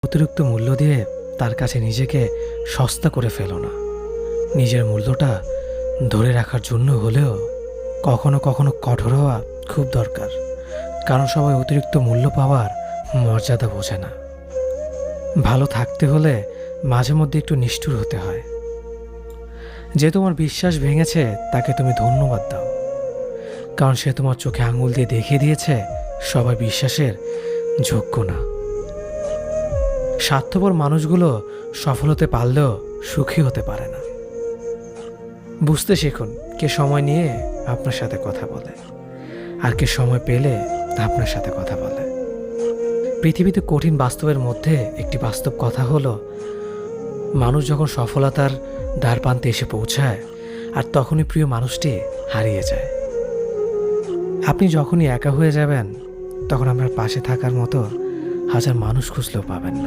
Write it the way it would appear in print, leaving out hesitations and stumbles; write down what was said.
অতিরিক্ত মূল্য দিয়ে তার কাছে নিজেকে সস্তা করে ফেলো না। নিজের মূল্যটা ধরে রাখার জন্য হলেও কখনো কখনো কঠোর হওয়া খুব দরকার, কারণ সবাই অতিরিক্ত মূল্য পাওয়ার মর্যাদা বোঝে না। ভালো থাকতে হলে মাঝে মধ্যে একটু নিষ্ঠুর হতে হয়। যে তোমার বিশ্বাস ভেঙেছে তাকে তুমি ধন্যবাদ দাও, কারণ সে তোমার চোখে আঙুল দিয়ে দেখিয়ে দিয়েছে সবাই বিশ্বাসের যোগ্য না। স্বার্থপর মানুষগুলো সফল হতে পারলেও সুখী হতে পারে না। বুঝতে শিখুন কে সময় নিয়ে আপনার সাথে কথা বলে আর কে সময় পেলে আপনার সাথে কথা বলে। পৃথিবীতে কঠিন বাস্তবের মধ্যে একটি বাস্তব কথা হলো, মানুষ যখন সফলতার দ্বার প্রান্তে এসে পৌঁছায় আর তখনই প্রিয় মানুষটি হারিয়ে যায়। আপনি যখনই একা হয়ে যাবেন তখন আপনার পাশে থাকার মতো হাজার মানুষ খুঁজলেও পাবেন না।